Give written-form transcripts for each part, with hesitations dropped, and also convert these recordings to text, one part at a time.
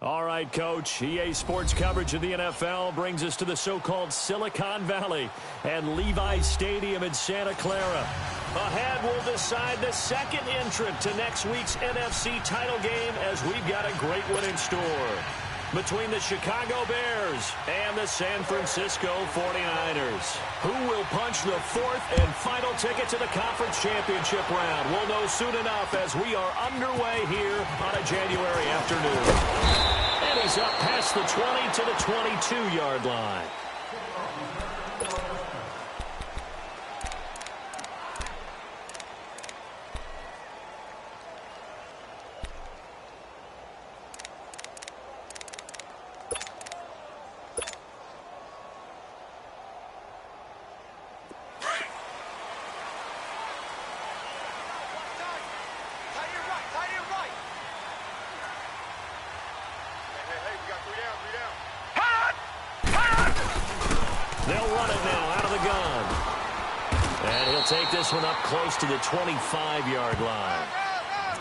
All right, Coach. EA Sports coverage of the NFL brings us to the so-called Silicon Valley and Levi's Stadium in Santa Clara. Ahead, we'll decide the second entrant to next week's NFC title game as we've got a great one in store between the Chicago Bears and the San Francisco 49ers. Who will punch the fourth and final ticket to the conference championship round? We'll know soon enough as we are underway here on a January afternoon. And he's up past the 20 to the 22-yard line. Take this one up close to the 25-yard line.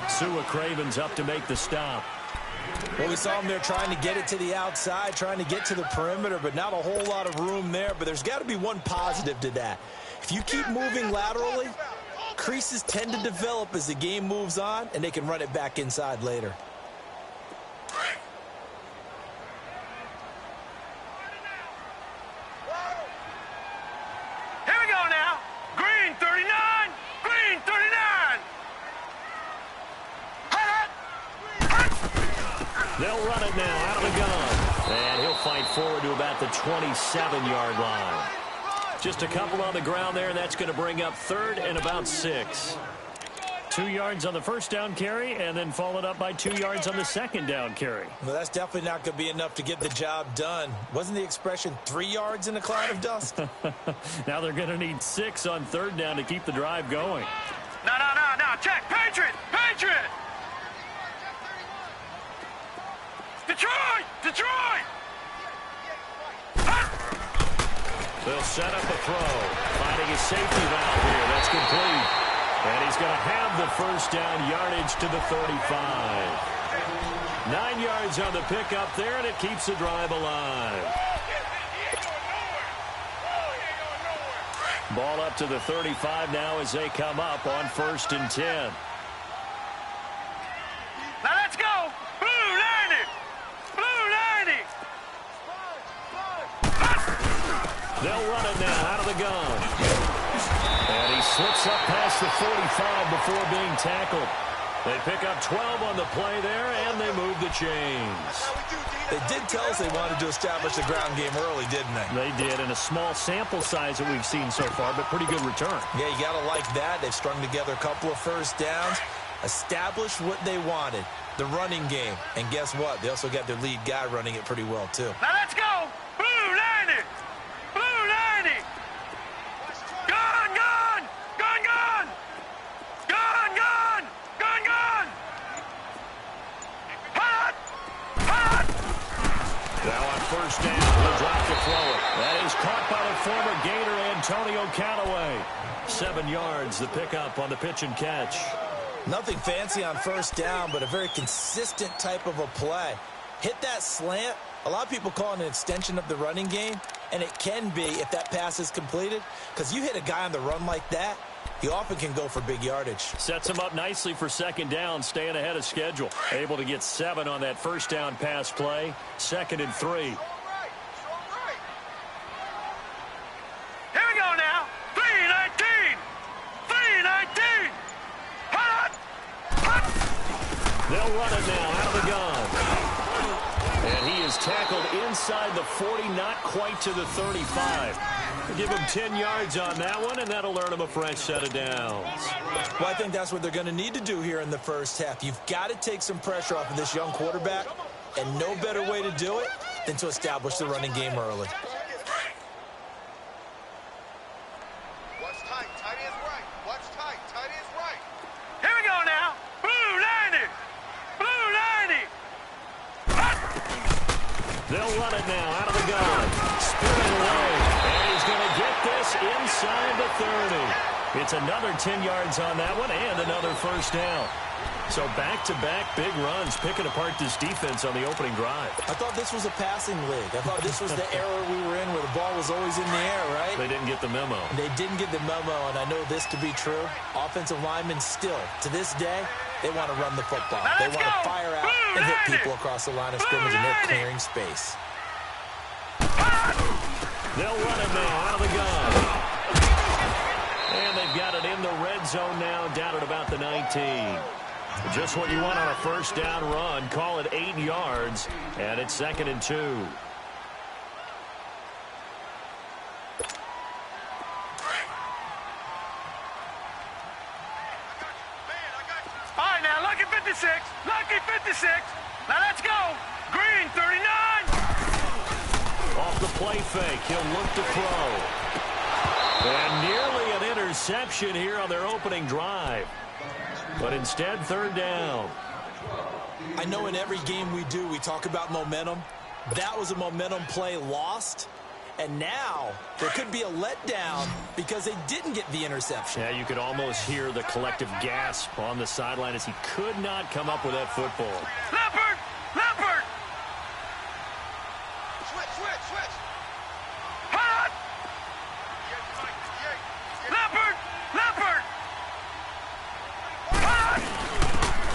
Sua Craven's up to make the stop. Well, we saw him there trying to get it to the outside, trying to get to the perimeter, but not a whole lot of room there. But there's got to be one positive to that. If you keep moving laterally, creases tend to develop as the game moves on, and they can run it back inside later. They'll run it now out of the gun. And he'll fight forward to about the 27-yard line. Just a couple on the ground there, and that's going to bring up third and about 6. 2 yards on the first down carry, and then followed up by 2 yards on the second down carry. Well, that's definitely not going to be enough to get the job done. Wasn't the expression 3 yards in a cloud of dust? Now they're going to need 6 on third down to keep the drive going. No. Check. Patriot. Detroit! They'll set up a throw. Finding his safety valve here. That's complete. And he's going to have the first down yardage to the 35. 9 yards on the pickup there, and it keeps the drive alive. Ball up to the 35 now as they come up on 1st and 10. Now let's go! Blue 90! They'll run it now out of the gun. And he slips up past the 45 before being tackled. They pick up 12 on the play there, and they move the chains. They did tell us they wanted to establish the ground game early, didn't they? They did, in a small sample size that we've seen so far, but pretty good return. Yeah, you got to like that. They've strung together a couple of first downs, established what they wanted, the running game. And guess what? They also got their lead guy running it pretty well, too. Now let's go! Blue 90! Now on first down, he'll drop to throw it. That is caught by the former Gator Antonio Callaway. 7 yards, the pickup on the pitch and catch. Nothing fancy on first down, but a very consistent type of a play. Hit that slant. A lot of people call it an extension of the running game, and it can be if that pass is completed, because you hit a guy on the run like that, he often can go for big yardage. Sets him up nicely for second down, staying ahead of schedule. Able to get 7 on that first down pass play. 2nd and 3. Here we go now. 3-19. They'll run it now out of the gun. And he is tackled inside the 40, not quite to the 35. Give him 10 yards on that one, and that'll earn him a fresh set of downs. Well, I think that's what they're going to need to do here in the first half. You've got to take some pressure off of this young quarterback, and no better way to do it than to establish the running game early. Watch tight. Tight end's right. Watch tight. Tight end's right. Here we go now. Blue 90. They'll run it now out of the gun. Spinning away. And he's going to get this inside the 30. It's another 10 yards on that one and another first down. So back-to-back big runs, picking apart this defense on the opening drive. I thought this was a passing league. I thought this was the era we were in where the ball was always in the air, right? They didn't get the memo. They didn't get the memo, and I know this to be true. Offensive linemen still, to this day, they want to run the football. They want to fire out and hit people across the line of scrimmage, and they're clearing space. They'll run it now out of the gun. And they've got it in the red zone now, down at about the 19. Just what you want on a first down run. Call it 8 yards, and it's 2nd and 2. All right, now, lucky 56. Lucky 56. Now, let's go. Green, 39. Off the play fake, he'll look to throw. And nearly an interception here on their opening drive. But instead, 3rd down. I know in every game we do, we talk about momentum. That was a momentum play lost. And now there could be a letdown because they didn't get the interception. Yeah, you could almost hear the collective gasp on the sideline as he could not come up with that football. Leopard! Leopard! Switch. Hot! Leopard! Leopard! Hot!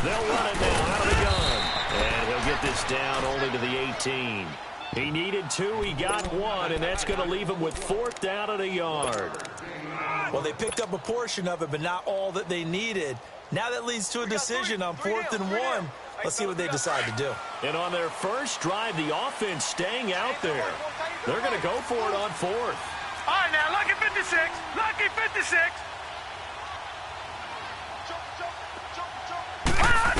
They'll run it now out of the gun. And he'll get this down only to the 18. He needed 2, he got 1, and that's going to leave him with 4th down and a yard. Well, they picked up a portion of it, but not all that they needed. Now that leads to a decision on 4th and 1. Let's see what they decide to do. And on their first drive, the offense staying out there. They're going to go for it on 4th. All right, now, lucky 56. Lucky 56. Hot!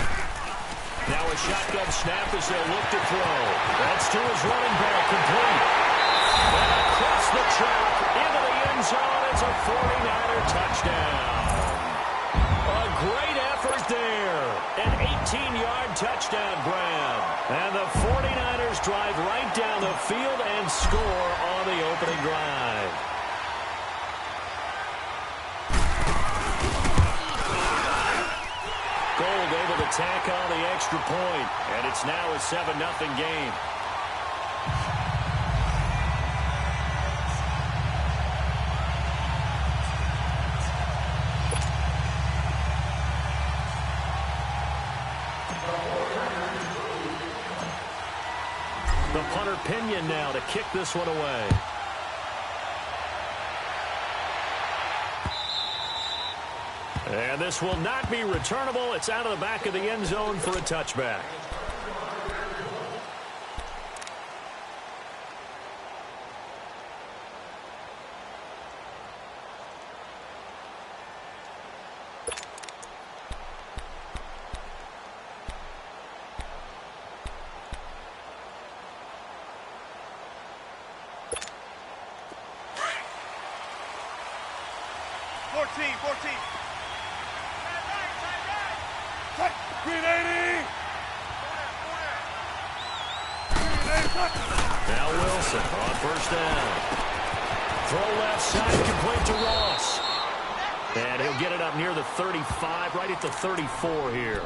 Now a shotgun snap as they'll look to throw. That's to his running back, complete. And across the track, into the end zone, it's a 49er touchdown. A great effort there. An 18-yard touchdown grab. And the 49ers drive right down the field and score on the opening drive. Gold able to tack on the extra point, and it's now a 7-0 game. The punter Pinion now to kick this one away. And this will not be returnable. It's out of the back of the end zone for a touchback. Now Wilson on first down. Throw left side, complete to Ross. And he'll get it up near the 35, right at the 34 here.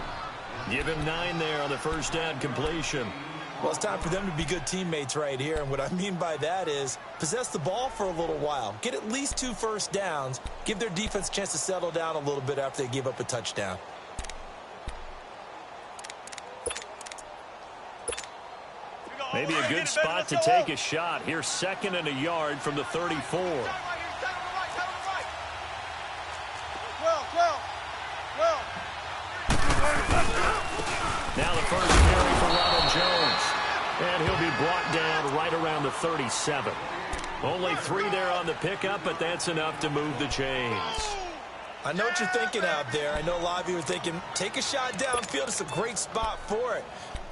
Give him 9 there on the first down completion. Well, it's time for them to be good teammates right here. And what I mean by that is possess the ball for a little while. Get at least 2 first downs. Give their defense a chance to settle down a little bit after they give up a touchdown. Maybe a good spot to take a shot. Here's 2nd and a yard from the 34. Now the first carry for Ronald Jones. And he'll be brought down right around the 37. Only 3 there on the pickup, but that's enough to move the chains. I know what you're thinking out there. I know a lot of you are thinking, take a shot downfield. It's a great spot for it.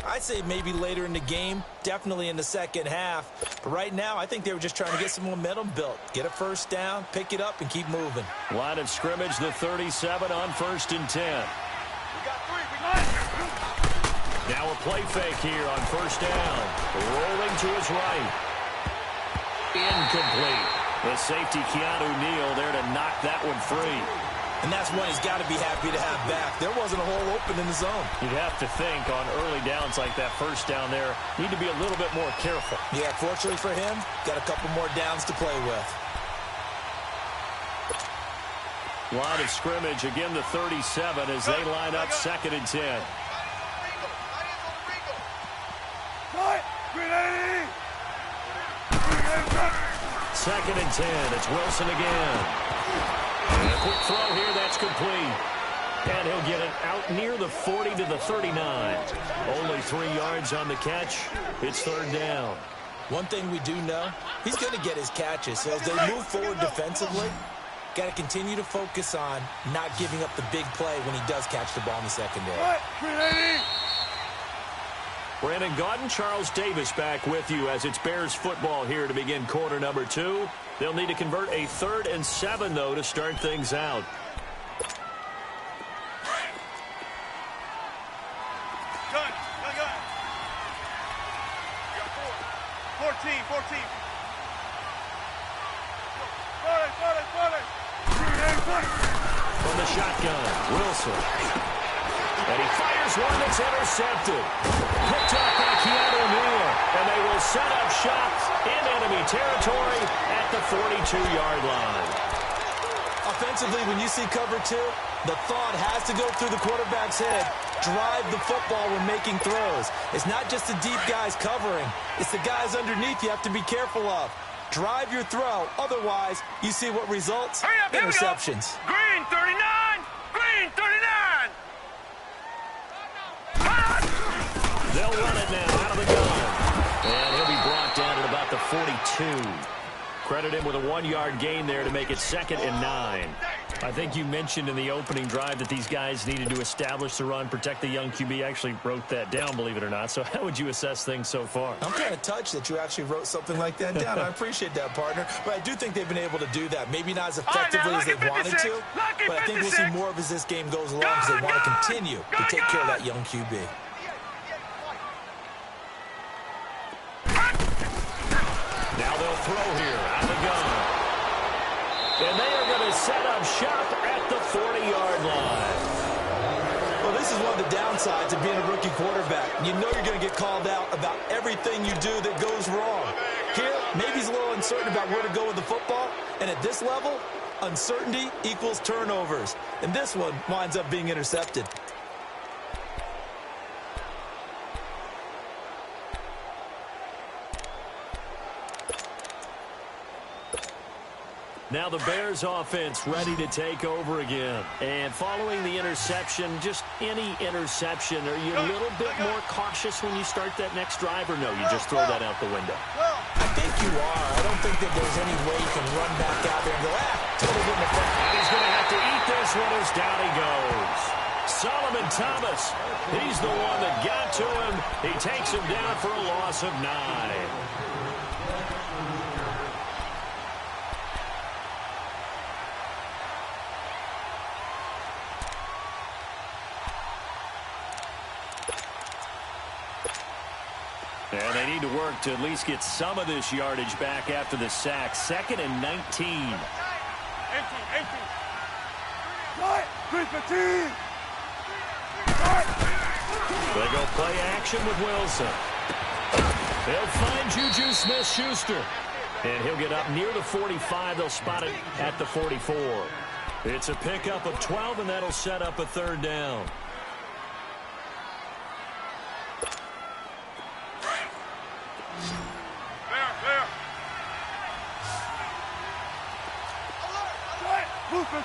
I'd say maybe later in the game, definitely in the second half. But right now, I think they were just trying to get some momentum built. Get a first down, pick it up, and keep moving. Line of scrimmage, the 37 on 1st and 10. Now a play fake here on first down. Rolling to his right. Incomplete. The safety, Keanu Neal, there to knock that one free. And that's one he's got to be happy to have back. There wasn't a hole open in the zone. You'd have to think on early downs like that first down there, need to be a little bit more careful. Yeah, fortunately for him, got a couple more downs to play with. Line of scrimmage, again the 37 as they line up 2nd and 10. Second and 10. It's Wilson again. And a quick throw here. That's complete. And he'll get it out near the 40 to the 39. Only 3 yards on the catch. It's 3rd down. One thing we do know, he's going to get his catches. So as they move forward defensively, got to continue to focus on not giving up the big play when he does catch the ball in the secondary. Brandon Gaudin, Charles Davis back with you as it's Bears football here to begin quarter number 2. They'll need to convert a 3rd and 7, though, to start things out. Gun. 14. 40. From the shotgun, Wilson. And he fires one that's intercepted. Picked up by Keanu Neal. And they will set up shop in enemy territory at the 42-yard line. Offensively, when you see cover 2, the thought has to go through the quarterback's head. Drive the football when making throws. It's not just the deep guys covering. It's the guys underneath you have to be careful of. Drive your throw. Otherwise, you see what results? Hurry up, interceptions. Green 39. Green 39. They'll run it now out of the gun. And he'll be brought down at about the 42. Credit him with a 1-yard gain there to make it 2nd and 9. I think you mentioned in the opening drive that these guys needed to establish the run, protect the young QB. Actually wrote that down, believe it or not. So how would you assess things so far? I'm kind of touched that you actually wrote something like that down. I appreciate that, partner. But I do think they've been able to do that. Maybe not as effectively as they wanted to. But I think we'll see more of as this game goes along because they want to continue to take care of that young QB. Now they'll throw here out of the gun. And they are going to set up shop at the 40-yard line. Well, this is one of the downsides of being a rookie quarterback. You know you're going to get called out about everything you do that goes wrong. Here, maybe he's a little uncertain about where to go with the football. And at this level, uncertainty equals turnovers. And this one winds up being intercepted. Now the Bears offense ready to take over again. And following the interception, just any interception, are you a little bit more cautious when you start that next drive, or no, you just throw that out the window? I think you are. I don't think that there's any way you can run back out there and go, totally wouldn't affect. And he's going to have to eat this one as down he goes. Solomon Thomas, he's the one that got to him. He takes him down for a loss of 9. And they need to work to at least get some of this yardage back after the sack. 2nd and 19. 18. Right, 315. They go play action with Wilson. They'll find Juju Smith-Schuster. And he'll get up near the 45. They'll spot it at the 44. It's a pickup of 12, and that'll set up a 3rd down.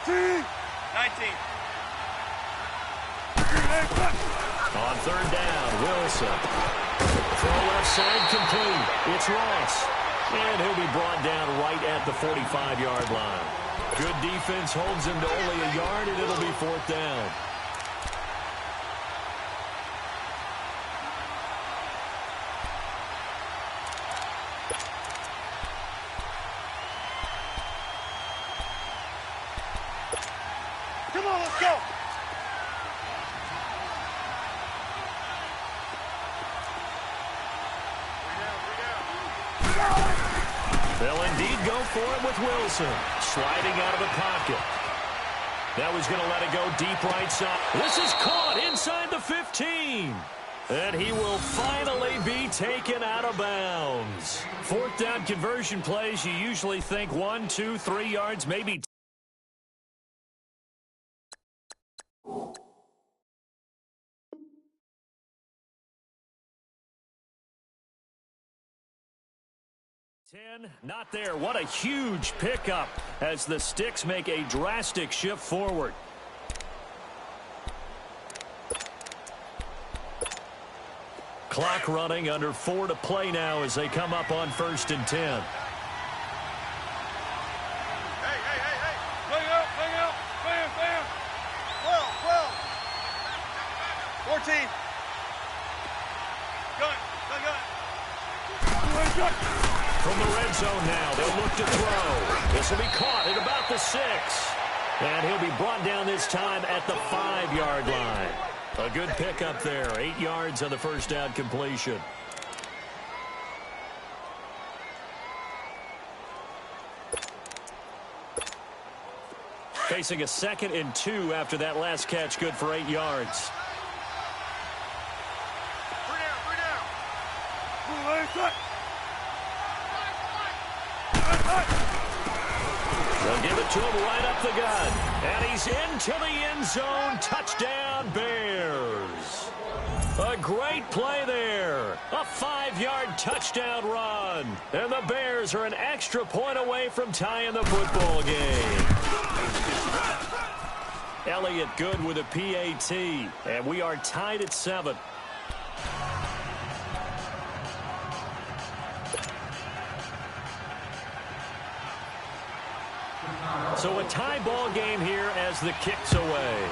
Clear. 19. On 3rd down, Wilson. Throw left side complete. It's Ross. And he'll be brought down right at the 45-yard line. Good defense holds him to only a yard, and it'll be 4th down. Come on, let's go. They'll indeed go for it with Wilson. Sliding out of the pocket. Now he's going to let it go deep right side. This is caught inside the 15. And he will finally be taken out of bounds. Fourth down conversion plays, you usually think 1, 2, 3 yards, maybe 10, not there. What a huge pickup as the Sticks make a drastic shift forward. Clock running, under 4 to play now as they come up on 1st and 10. Hey. Bring out. Bam. 12. 14. Gun. From the red zone now, they'll look to throw. This will be caught at about the 6. And he'll be brought down this time at the 5-yard line. A good pickup there. 8 yards on the first down completion. Facing a 2nd and 2 after that last catch, good for 8 yards. They'll give it to him right up the gut. And he's into the end zone. Touchdown, Bears. A great play there. A 5-yard touchdown run. And the Bears are an extra point away from tying the football game. Elliott good with a PAT. And we are tied at 7. So a tie ball game here as the kick's away.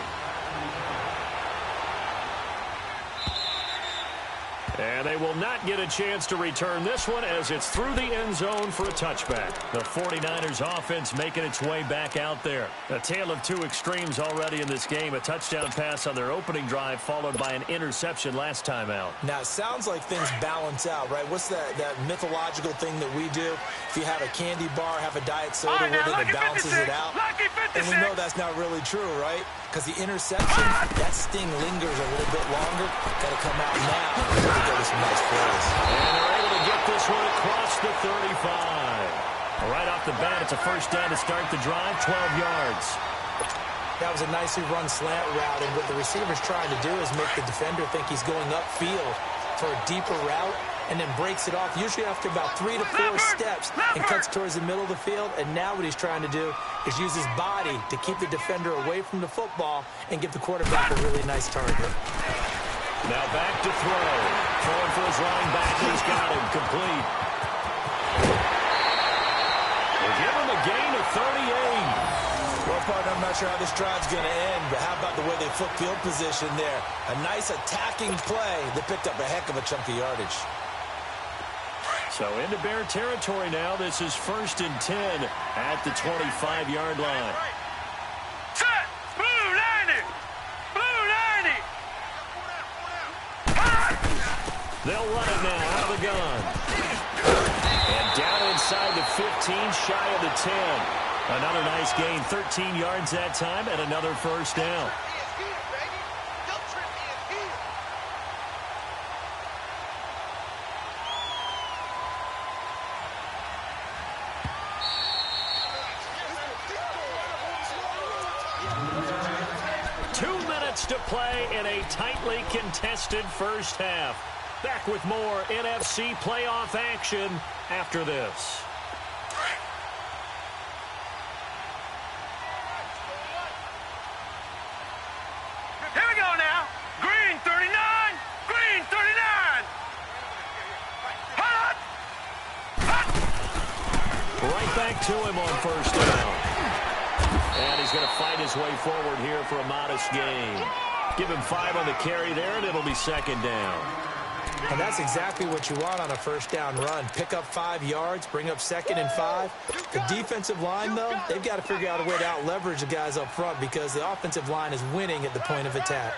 And they will not get a chance to return this one as it's through the end zone for a touchback. The 49ers offense making its way back out there. A tale of two extremes already in this game. A touchdown pass on their opening drive followed by an interception last time out. Now, it sounds like things balance out, right? What's that mythological thing that we do? If you have a candy bar, have a diet soda with it, that balances it out. And we know that's not really true, right? Because the interception, that sting lingers a little bit longer. Got to come out now. Go with some nice plays. And they're able to get this one across the 35. Right off the bat, it's a first down to start the drive, 12 yards. That was a nicely run slant route, and what the receiver's trying to do is make the defender think he's going upfield for a deeper route, and then breaks it off, usually after about 3 to 4 steps, and cuts towards the middle of the field. And now what he's trying to do is use his body to keep the defender away from the football and give the quarterback a really nice target. Now back to throw. Throwing for his running back. He's got him complete. They give him a gain of 38. Well, partner, I'm not sure how this drive's going to end, but how about the way they flip field position there? A nice attacking play that picked up a heck of a chunk of yardage. So into Bear territory now. This is 1st and 10 at the 25-yard line. Set! Blue 90! Blue 90! They'll run it now out of the gun. And down inside the 15, shy of the 10. Another nice gain, 13 yards that time, and another first down. To play in a tightly contested first half. Back with more NFC playoff action after this. Here we go now. Green 39. Green 39. Hot. Right back to him on first down. And he's going to fight his way forward here for a modest gain. Give him 5 on the carry there, and it'll be 2nd down. And that's exactly what you want on a first down run. Pick up 5 yards, bring up 2nd and 5. The defensive line, though, they've got to figure out a way to out-leverage the guys up front because the offensive line is winning at the point of attack.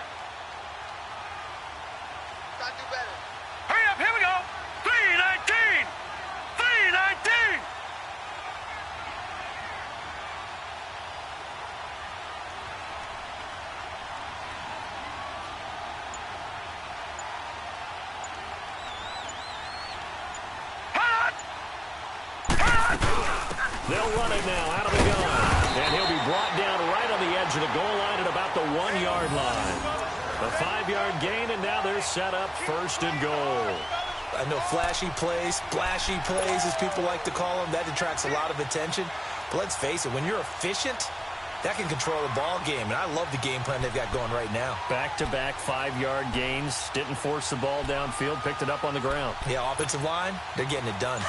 Hurry up, here we go. 319. 319. They'll run it now out of the gun. And he'll be brought down right on the edge of the goal line at about the 1-yard line. A 5-yard gain, and now they're set up first and goal. I know flashy plays, splashy plays, as people like to call them, that attracts a lot of attention. But let's face it, when you're efficient, that can control the ball game, and I love the game plan they've got going right now. Back-to-back 5-yard gains. Didn't force the ball downfield, picked it up on the ground. Yeah, offensive line, they're getting it done.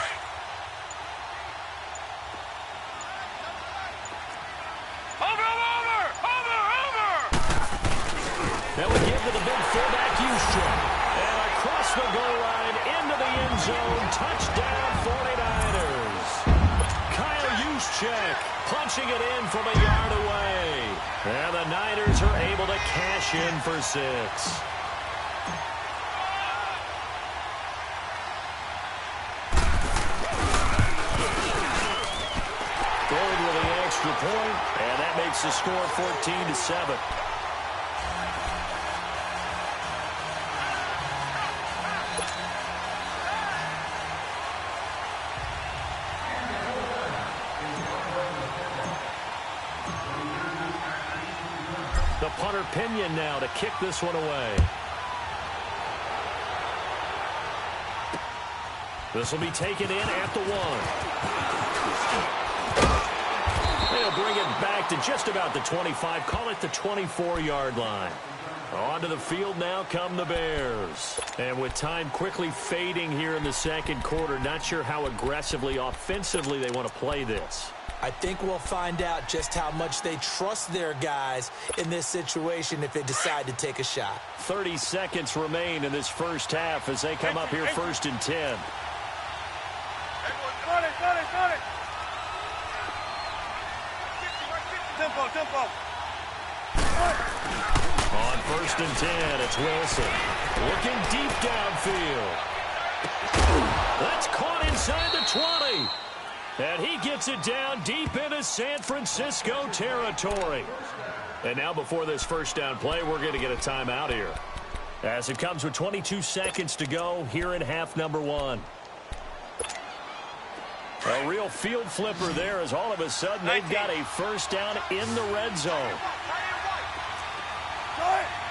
That would give to the big fullback, Juszczyk. And across the goal line, into the end zone. Touchdown, 49ers. Kyle Juszczyk punching it in from a yard away. And the Niners are able to cash in for 6. Going with an extra point, and that makes the score 14-7. The punter Pinion now to kick this one away. This will be taken in at the 1. They'll bring it back to just about the 25. Call it the 24-yard line. Onto the field now come the Bears. And with time quickly fading here in the second quarter, not sure how aggressively, offensively they want to play this. I think we'll find out just how much they trust their guys in this situation if they decide to take a shot. 30 seconds remain in this first half as they come up here first and 10. Tempo. On first and 10, it's Wilson. Looking deep downfield. That's caught inside the 20. And he gets it down deep into San Francisco territory. And now before this first down play, we're going to get a timeout here. As it comes with 22 seconds to go here in half number 1. A real field flipper there as all of a sudden they've got a first down in the red zone.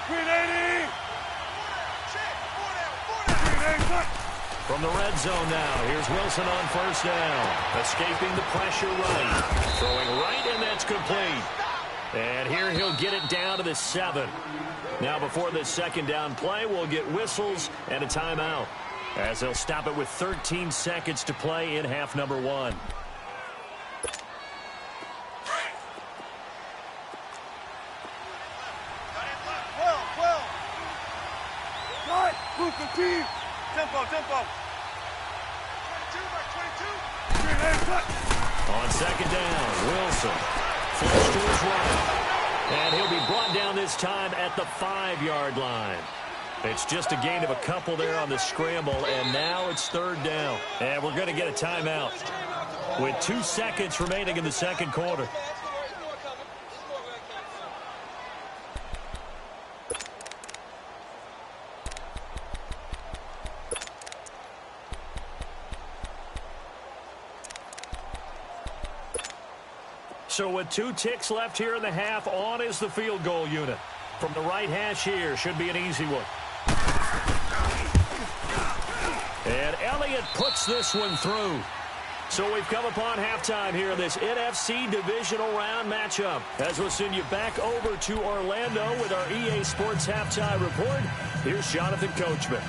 380. From the red zone now, here's Wilson on first down. Escaping the pressure right. Throwing right, and that's complete. And here he'll get it down to the 7. Now before this second down play, we'll get whistles and a timeout, as they'll stop it with 13 seconds to play in half number 1. Tempo. 22 by 22. On second down, Wilson flips to his right. And he'll be brought down this time at the 5-yard line. It's just a gain of a couple there on the scramble, and now it's third down. And we're going to get a timeout with 2 seconds remaining in the second quarter. So with 2 ticks left here in the half, on is the field goal unit. From the right hash here, should be an easy one. And Elliott puts this one through. So we've come upon halftime here in this NFC Divisional Round matchup. As we'll send you back over to Orlando with our EA Sports Halftime Report, here's Jonathan Coachman.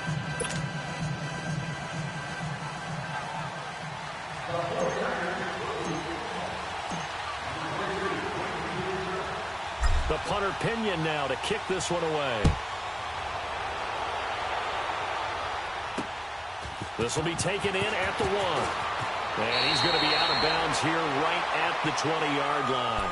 The punter Pinion now to kick this one away. This will be taken in at the 1. And he's going to be out of bounds here right at the 20-yard line.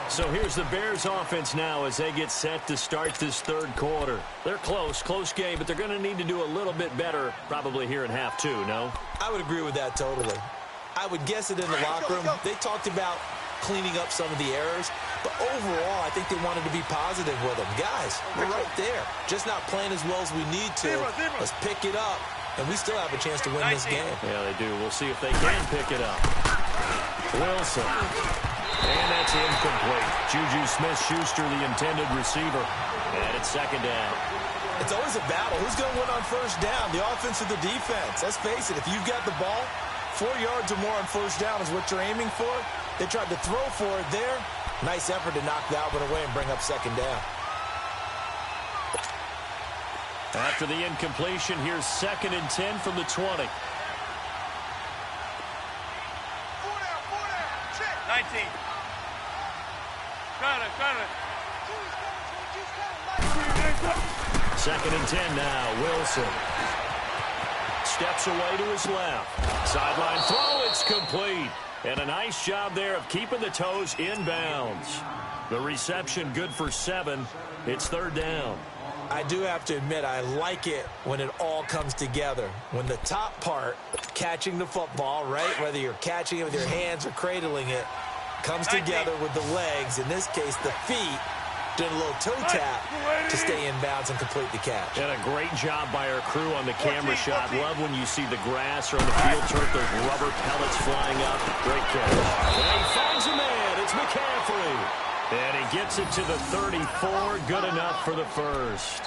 So here's the Bears offense now as they get set to start this third quarter. They're close game, but they're going to need to do a little bit better probably here in half 2, no? I would agree with that totally. I would guess it in the locker room. They talked about cleaning up some of the errors, but overall, I think they wanted to be positive with them. Guys, we're right there. Just not playing as well as we need to. Let's pick it up, and we still have a chance to win this game. Yeah, they do. We'll see if they can pick it up. Wilson. And that's incomplete. Juju Smith-Schuster, the intended receiver. And it's second down. It's always a battle. Who's going to win on first down, the offense or the defense? Let's face it, if you've got the ball, 4 yards or more on first down is what you're aiming for. They tried to throw for it there. Nice effort to knock that one away and bring up second down. After the incompletion, here's 2nd and 10 from the 20. 19. Got it. 2nd and 10 now. Wilson steps away to his left. Sideline throw, it's complete. And a nice job there of keeping the toes inbounds. The reception good for 7. It's 3rd down. I do have to admit, I like it when it all comes together. When the top part, catching the football, right, whether you're catching it with your hands or cradling it, comes together with the legs, in this case the feet, doing a little toe tap to stay in bounds and complete the catch. And a great job by our crew on the camera shot. Love when you see the grass or on the field turf, those rubber pellets flying up. Great catch. And he finds a man. It's McCaffrey. And he gets it to the 34. Good enough for the first.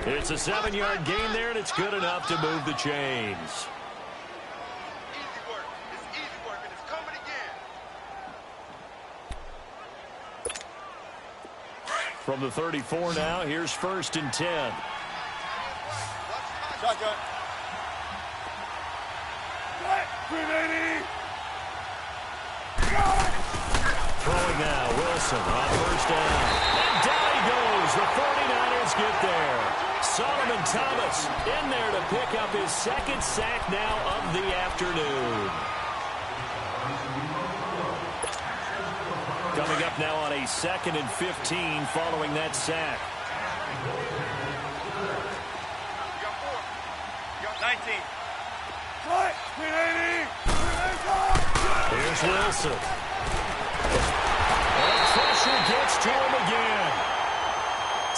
It's a 7-yard gain there, and it's good enough to move the chains. Easy work. It's easy work, and it's coming again. From the 34 now, here's 1st and 10. Shotgun. 380. Throwing now, Wilson on 1st down. And down he goes. The 49ers get there. Solomon Thomas in there to pick up his 2nd sack now of the afternoon. Coming up now on a 2nd and 15 following that sack. You got 4. You got 19. Right. 380. Here's Wilson. And pressure gets to him again.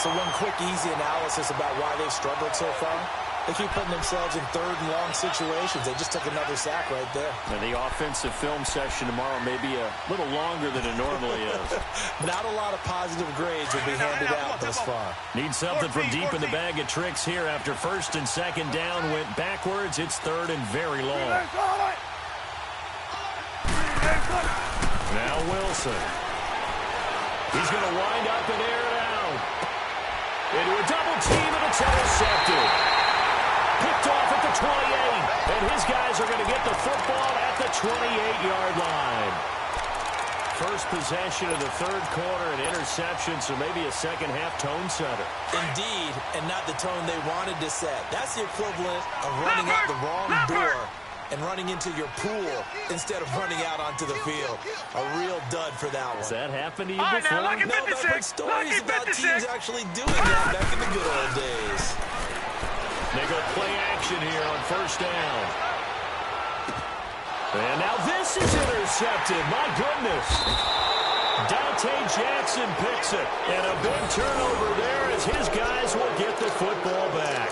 So one quick, easy analysis about why they've struggled so far. They keep putting themselves in 3rd and long situations. They just took another sack right there. And the offensive film session tomorrow may be a little longer than it normally is. Not a lot of positive grades will be handed out thus far. Need something from deep in the bag of tricks here after 1st and 2nd down went backwards. It's 3rd and very long. Now Wilson. He's going to wind up and air it out. Into a double team, and it's intercepted. Picked off at the 28. And his guys are going to get the football at the 28-yard line. First possession of the 3rd quarter, an interception, so maybe a second-half tone setter. Indeed, and not the tone they wanted to set. That's the equivalent of running out the wrong door and running into your pool instead of running out onto the field. A real dud for that one. Has that happened to you All right, before? now, look at No, but I've heard 56. stories Look at about 56. teams actually doing that back in the good old days. They go play action here on 1st down. And now this is intercepted. My goodness. Dante Jackson picks it. And a big turnover there as his guys will get the football back.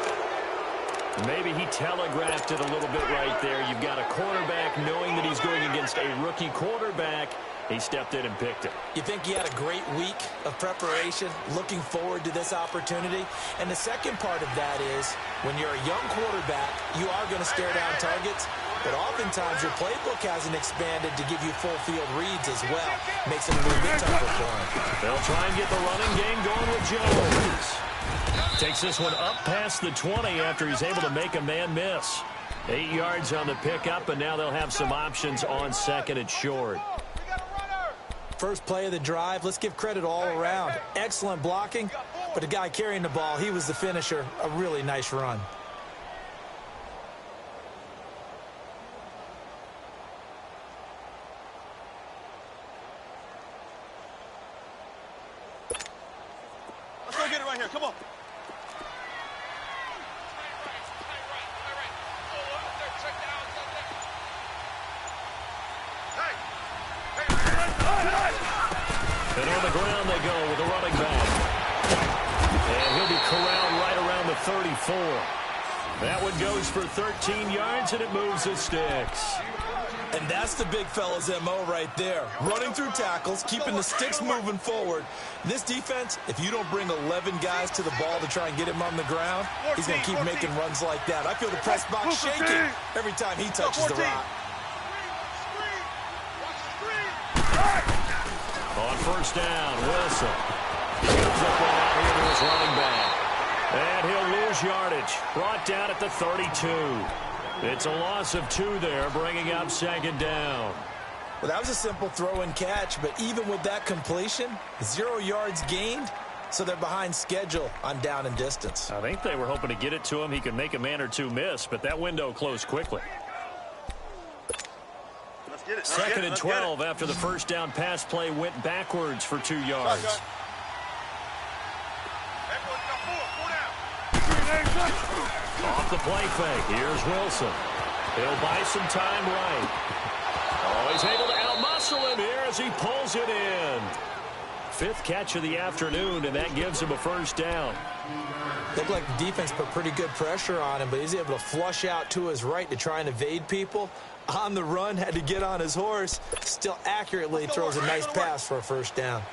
Maybe he telegraphed it a little bit right there. You've got a quarterback knowing that he's going against a rookie quarterback. He stepped in and picked it. You think he had a great week of preparation, looking forward to this opportunity? And the second part of that is, when you're a young quarterback, you are going to stare down targets, but oftentimes your playbook hasn't expanded to give you full field reads as well. Makes it a little bit tougher for him. They'll try and get the running game going with Jones. Takes this one up past the 20 after he's able to make a man miss. 8 yards on the pickup, and now they'll have some options on 2nd and short. First play of the drive, let's give credit all around. Excellent blocking, but the guy carrying the ball, he was the finisher. A really nice run. Let's go get it right here. Come on. And on the ground they go with the running back. And he'll be corralled right around the 34. That one goes for 13 yards, and it moves the sticks. And that's the big fella's MO right there. Running through tackles, keeping the sticks moving forward. This defense, if you don't bring 11 guys to the ball to try and get him on the ground, he's going to keep making runs like that. I feel the press box shaking every time he touches the rock. On first down, Wilson gives up one out here to his running back. And he'll lose yardage. Brought down at the 32. It's a loss of 2 there, bringing up second down. Well, that was a simple throw and catch, but even with that completion, 0 yards gained, so they're behind schedule on down and distance. I think they were hoping to get it to him. He could make a man or two miss, but that window closed quickly. Let's get it. Second and 12 after the first down pass play went backwards for 2 yards. Off the play fake. Here's Wilson. He'll buy some time right. Oh, he's able to outmuscle him here as he pulls it in. 5th catch of the afternoon, and that gives him a first down. Looked like the defense put pretty good pressure on him, but he's able to flush out to his right to try and evade people. On the run, had to get on his horse. Still accurately throws a nice pass for a first down.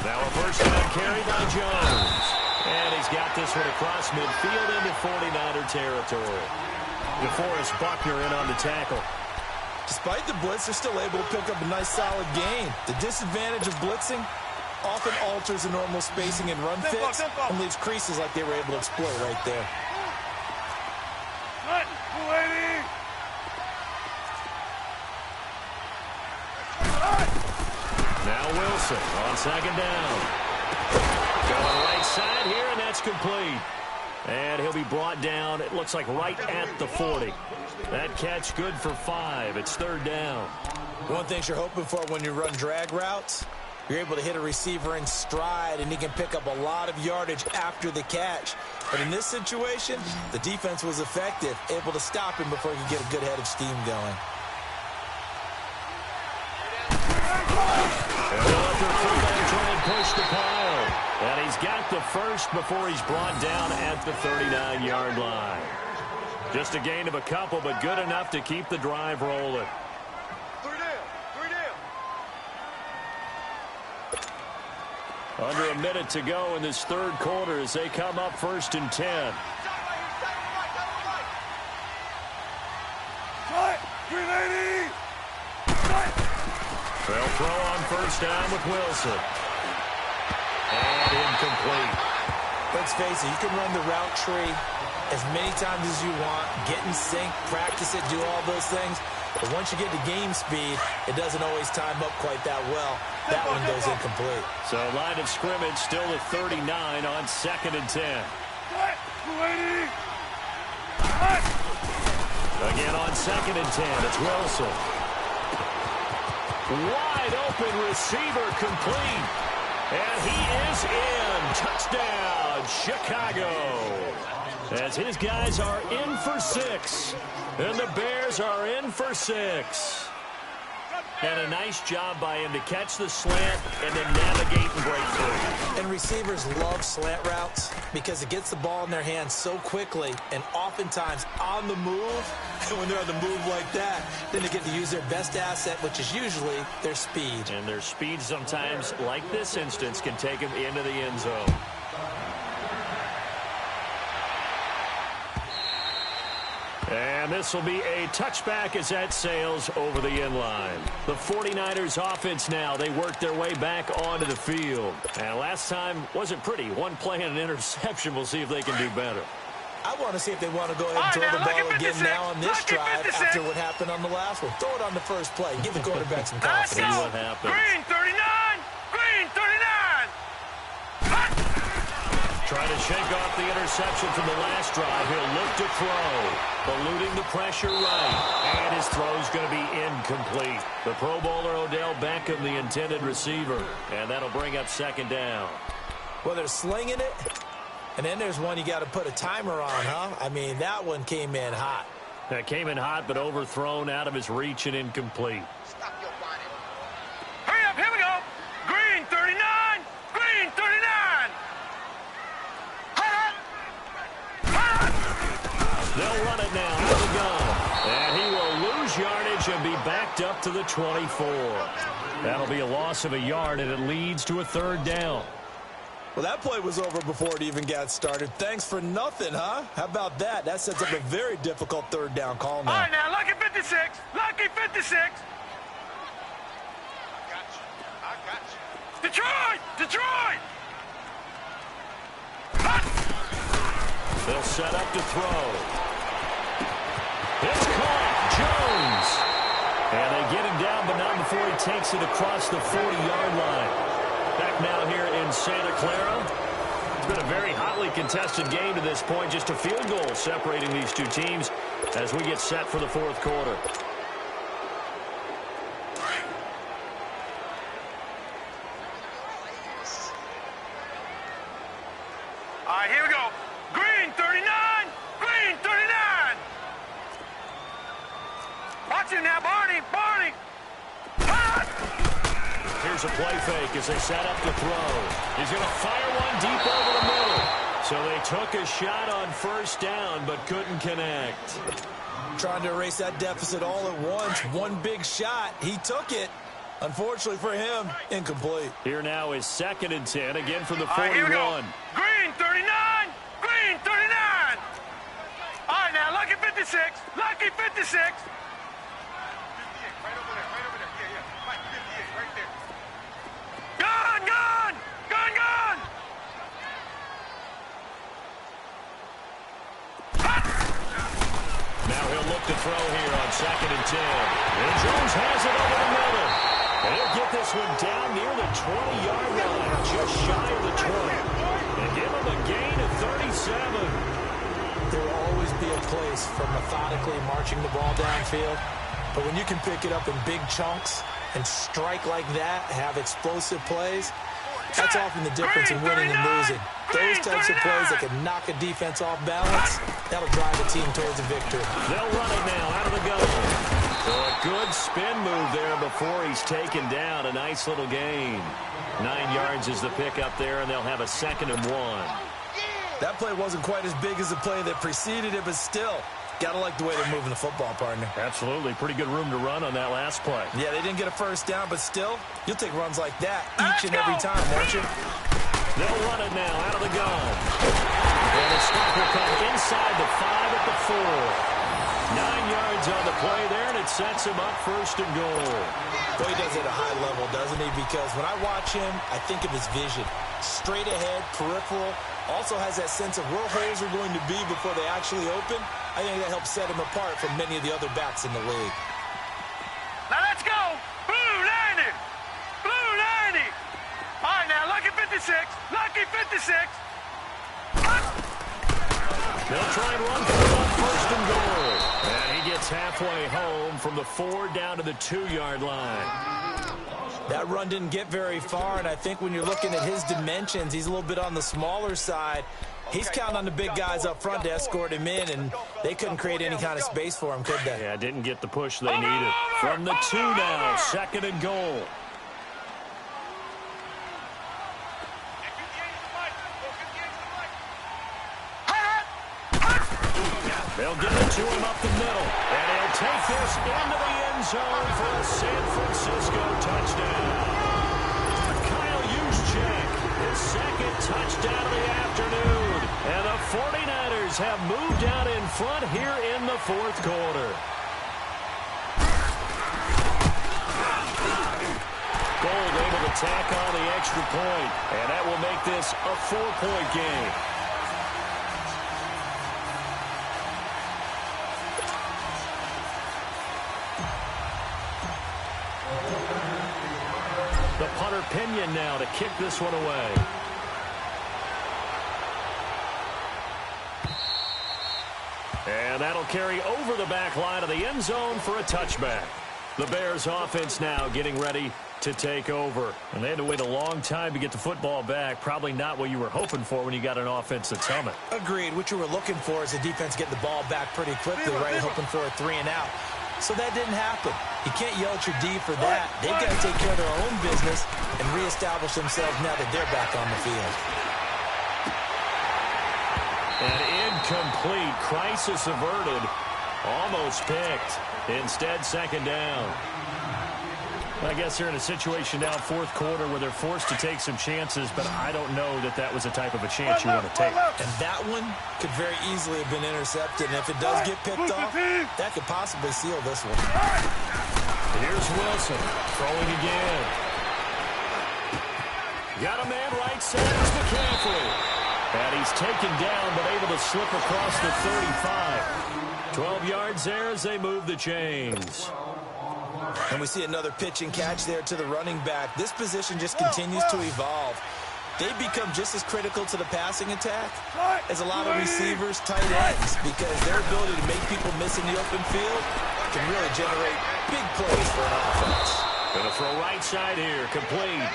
Now a first down carry by Jones. And he's got this one across midfield into 49er territory. DeForest Buckner in on the tackle. Despite the blitz, they're still able to pick up a nice solid gain. The disadvantage of blitzing often alters the normal spacing and run fits and leaves creases like they were able to exploit right there. Now Wilson on second down. Going right side here, and that's complete. And he'll be brought down, it looks like right at the 40. That catch good for 5. It's third down. One thing you're hoping for when you run drag routes, you're able to hit a receiver in stride, and he can pick up a lot of yardage after the catch. But in this situation, the defense was effective, able to stop him before he could get a good head of steam going. Push the pile. And he's got the first before he's brought down at the 39-yard line. Just a gain of a couple, but good enough to keep the drive rolling. 3 down. Under a minute to go in this third quarter as they come up first and 10. They'll throw on first down with Wilson. And incomplete. Let's face it, you can run the route tree as many times as you want, get in sync, practice it, do all those things. But once you get to game speed, it doesn't always time up quite that well. That one goes incomplete. So line of scrimmage still at 39 on second and 10. Again on second and 10, it's Wilson. Wide open receiver complete. And he is in. Touchdown, Chicago. As his guys are in for 6. And the Bears are in for 6. And a nice job by him to catch the slant and then navigate and break through. And receivers love slant routes because it gets the ball in their hands so quickly and oftentimes on the move. And when they're on the move like that, then they get to use their best asset, which is usually their speed. And their speed sometimes, like this instance, can take them into the end zone. And this will be a touchback as that sails over the end line. The 49ers offense now, they work their way back onto the field. And last time wasn't pretty. One play and an interception. We'll see if they can do better. I want to see if they want to go ahead and throw the ball again now on this drive after what happened on the last one. Throw it on the first play. Give the quarterback some confidence. See what happens. Green 39! Green 39! Trying to shake off the interception from the last drive. He'll look to throw. Eluding the pressure right. And his throw's going to be incomplete. The Pro Bowler Odell Beckham, the intended receiver. And that'll bring up second down. Well, they're slinging it. And then there's one you got to put a timer on, huh? I mean, that one came in hot. That came in hot, but overthrown out of his reach and incomplete. Stop your whining. Hurry up, here we go. Green 39, green 39. They'll run it now out of the gun. And he will lose yardage and be backed up to the 24. That'll be a loss of a yard, and it leads to a third down. Well, that play was over before it even got started. Thanks for nothing, huh? How about that? That sets up a very difficult third down call now. All right, now, lucky 56. Lucky 56. I got you. Detroit! Detroit! They'll set up to throw. It's caught. Jones. And they get him down, but not before he takes it across the 40-yard line. Back now here in Santa Clara. It's been a very hotly contested game to this point. Just a field goal separating these two teams as we get set for the fourth quarter. All right, here we go. Green 39, green 39. Watch him now, Barney, Barney. Here's a play fake as they set up to throw. He's going to fire one deep over the middle. So they took a shot on first down, but couldn't connect. Trying to erase that deficit all at once. One big shot. He took it. Unfortunately for him, incomplete. Here now is 2nd and 10, again from the All right, here we go. 41. Green 39, green 39. All right, now, lucky 56, lucky 56. 58, right over there, right over there. Yeah, yeah. Mike, 58, right there. Gun, gun, gun, gun. Now he'll look to throw here on 2nd and 10. And Jones has it over the middle. And he'll get this one down near the 20-yard line, just shy of the 20. And give him a gain of 37. There will always be a place for methodically marching the ball downfield. But when you can pick it up in big chunks and strike like that, have explosive plays, that's often the difference in winning and losing. Those types of plays that can knock a defense off balance, that'll drive a team towards a victory. They'll run it now out of the gun. So a good spin move there before he's taken down. A nice little gain. 9 yards is the pickup there, and they'll have a 2nd and 1. That play wasn't quite as big as the play that preceded it, but still, gotta like the way they're moving the football, partner. Absolutely. Pretty good room to run on that last play. Yeah, they didn't get a first down, but still, you'll take runs like that each and every time, won't you? They'll run it now out of the gun. And the stop will come inside the 5 at the 4. 9 yards on the play there, and it sets him up 1st and goal. Boy, he does it at a high level, doesn't he? Because when I watch him, I think of his vision. Straight ahead, peripheral. Also has that sense of where holes are going to be before they actually open. I think that helps set him apart from many of the other backs in the league. Now let's go. Blue 90. Blue 90. All right, now, lucky 56. Lucky 56. They'll try and run for it on 1st and goal. And he gets halfway home from the 4 down to the 2-yard line. That run didn't get very far, and I think when you're looking at his dimensions, he's a little bit on the smaller side. He's counting on the big guys up front to escort him in, and they couldn't create any kind of space for him, could they? Yeah, didn't get the push they needed. From the 2 now, 2nd and goal. They'll get it to him up the middle, and he'll take this into the end zone for a San Francisco touchdown. Kyle Juszczyk, his 2nd touchdown of the afternoon, and the 49ers have moved out in front here in the 4th quarter. Gold able to tack on the extra point, and that will make this a 4-point game. The punter Pinion now to kick this one away. And that'll carry over the back line of the end zone for a touchback. The Bears offense now getting ready to take over. And they had to wait a long time to get the football back. Probably not what you were hoping for when you got an offense that's humming. Agreed. What you were looking for is the defense getting the ball back pretty quickly, right? Hoping for a 3 and out. So that didn't happen. You can't yell at your D for that. They've got to take care of their own business and reestablish themselves now that they're back on the field. An incomplete. Crisis averted. Almost picked. Instead, second down. I guess they're in a situation now, fourth quarter, where they're forced to take some chances, but I don't know that that was the type of a chance you want to take. And that one could very easily have been intercepted, and if it does get picked off, that could possibly seal this one. Here's Wilson, throwing again. Got a man right side, it's McCaffrey. And he's taken down, but able to slip across the 35. 12 yards there as they move the chains. And we see another pitch and catch there to the running back. This position just continues to evolve. They become just as critical to the passing attack as a lot of receivers, tight ends, because their ability to make people miss in the open field can really generate big plays for an offense. Gonna throw right side here, complete.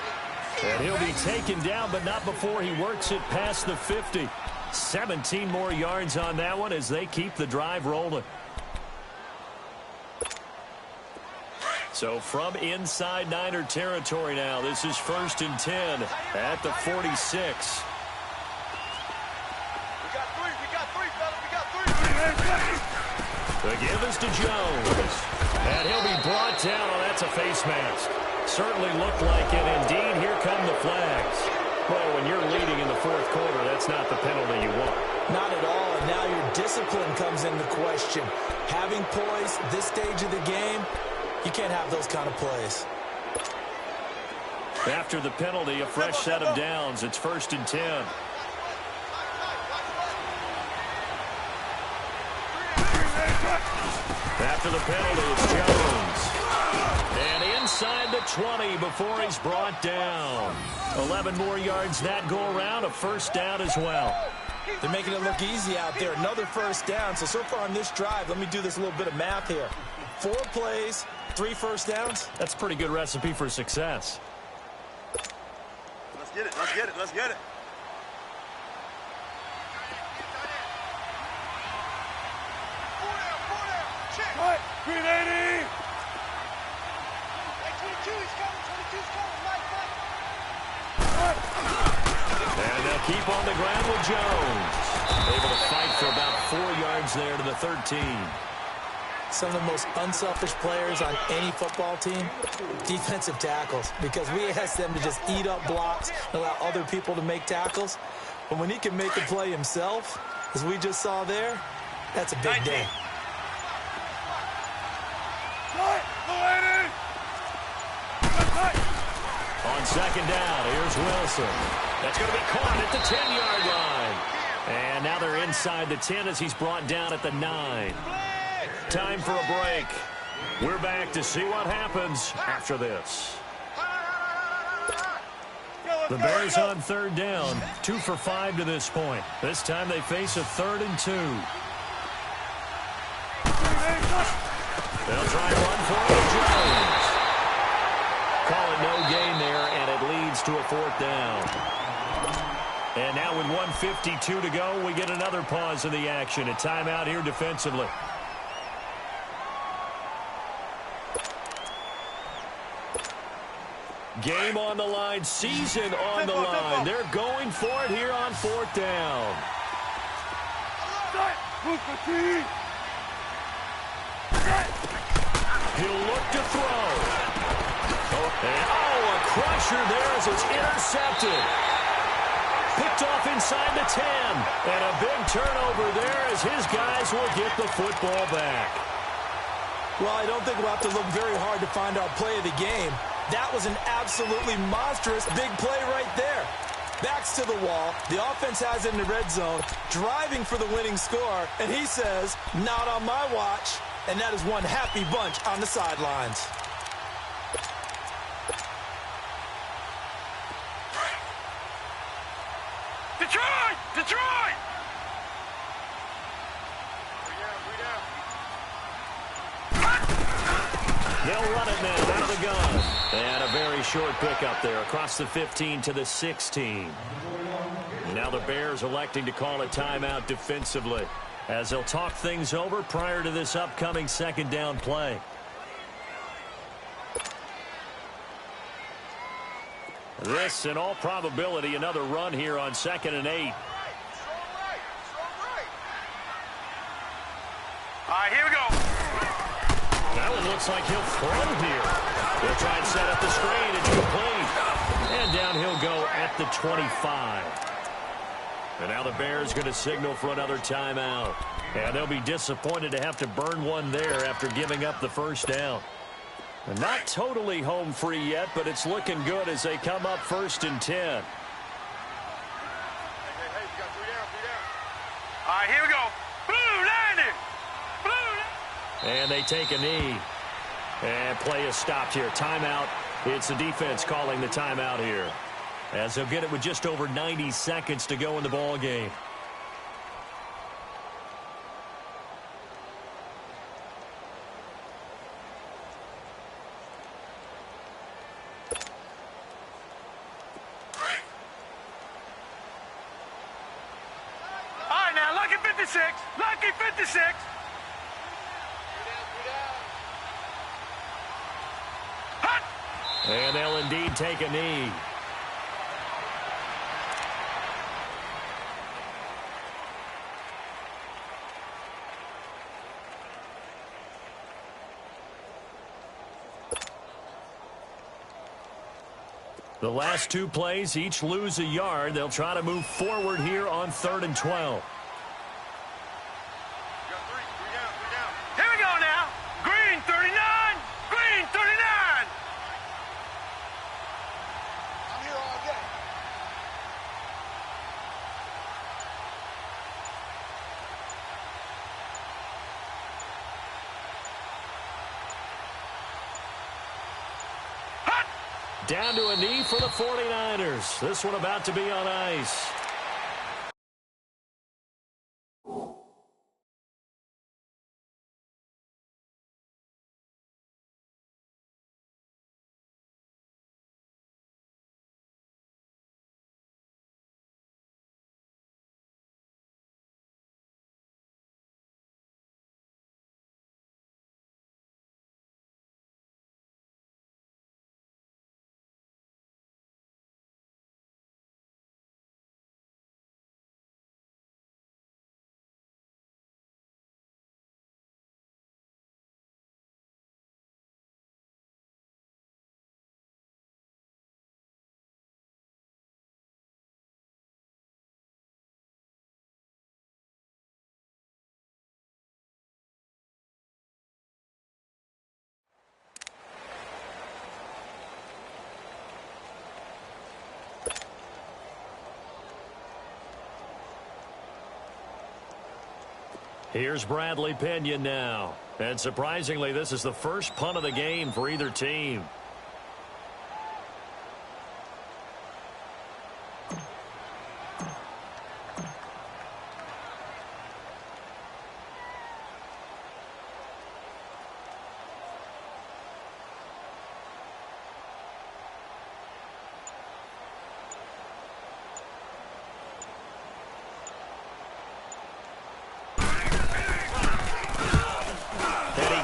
And he'll be taken down, but not before he works it past the 50. 17 more yards on that one as they keep the drive rolling. So from inside Niner territory now, this is 1st and 10 at the 46. We got three, fellas. We got three. The give is to Jones. And he'll be brought down. Oh, that's a face mask. Certainly looked like it. Indeed, here come the flags. Well, when you're leading in the fourth quarter, that's not the penalty you want. Not at all, and now your discipline comes into question. Having poise this stage of the game, you can't have those kind of plays. After the penalty, a fresh set of downs. It's 1st and 10. After the penalty, it's Jones. And inside the 20 before he's brought down. 11 more yards that go around, a first down as well. They're making it look easy out there. Another first down. So far on this drive, let me do this little bit of math here. 4 plays, 3 first downs. That's a pretty good recipe for success. Let's get it. Let's get it. Let's get it. Cut. 380. 22, he's coming. 22's coming. And they'll keep on the ground with Jones. Able to fight for about 4 yards there to the 13. Some of the most unselfish players on any football team, defensive tackles, because we ask them to just eat up blocks and allow other people to make tackles. But when he can make a play himself, as we just saw there, that's a big day. On second down, here's Wilson. That's going to be caught at the 10-yard line. And now they're inside the 10 as he's brought down at the 9. Time for a break. We're back to see what happens after this. The Bears on third down, 2 for 5 to this point. This time they face a 3rd and 2. They'll try and run for it with Jones. Call it no gain there, and it leads to a 4th down. And now with 1:52 to go, we get another pause in the action. A timeout here defensively. Game on the line, season on the line. They're going for it here on 4th down. He'll look to throw. Oh, a crusher there as it's intercepted. Picked off inside the 10. And a big turnover there as his guys will get the football back. Well, I don't think we'll have to look very hard to find our play of the game. That was an absolutely monstrous big play right there. Backs to the wall. The offense has it in the red zone, driving for the winning score, and he says, not on my watch. And that is one happy bunch on the sidelines. Detroit! Detroit! They'll run it now out of the gun. And a very short pickup there across the 15 to the 16. Now the Bears electing to call a timeout defensively as they'll talk things over prior to this upcoming second down play. This, in all probability, another run here on 2nd and 8. All right, here we go. That one looks like he'll throw here. They'll try and set up the screen. It's complete. And down he'll go at the 25. And now the Bears going to signal for another timeout. And they'll be disappointed to have to burn one there after giving up the first down. And not totally home free yet, but it's looking good as they come up 1st and 10. Hey, we got 3 down, 3 down. All right, here we go. Blue landing. And they take a knee. And play is stopped here. Timeout. It's the defense calling the timeout here, as they'll get it with just over 90 seconds to go in the ball game. All right, now, lucky 56. Lucky 56. And they'll indeed take a knee. The last 2 plays each lose a yard. They'll try to move forward here on 3rd and 12. Here we go now. Green 39. Green 39. I'm here all day. Hut. Down to a knee for the 49ers. This one about to be on ice. Here's Bradley Pinion now. And surprisingly, this is the first punt of the game for either team.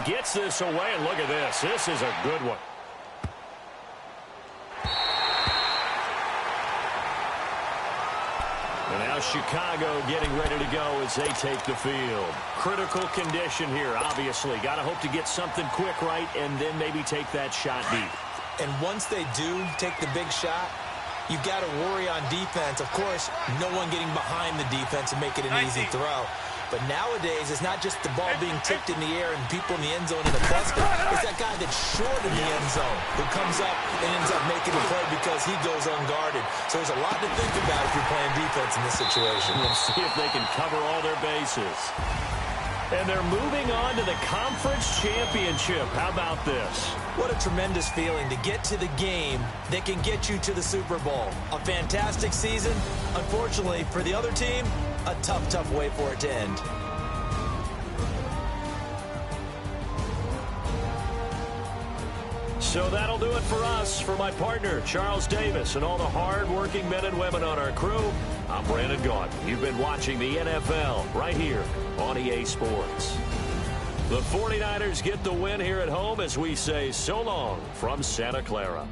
Gets this away, and look at this. This is a good one. And now Chicago getting ready to go as they take the field. Critical condition here, obviously. Got to hope to get something quick right and then maybe take that shot deep. And once they do take the big shot, you've got to worry on defense. Of course, no one getting behind the defense and make it an easy throw. But nowadays, it's not just the ball being tipped in the air and people in the end zone in a cluster. It's that guy that's short in the end zone who comes up and ends up making the play because he goes unguarded. So there's a lot to think about if you're playing defense in this situation. We'll see if they can cover all their bases. And they're moving on to the conference championship. How about this? What a tremendous feeling to get to the game that can get you to the Super Bowl. A fantastic season. Unfortunately, for the other team, a tough, tough way for it to end. So that'll do it for us. For my partner, Charles Davis, and all the hard-working men and women on our crew, I'm Brandon Gaudin. You've been watching the NFL right here on EA Sports. The 49ers get the win here at home as we say so long from Santa Clara.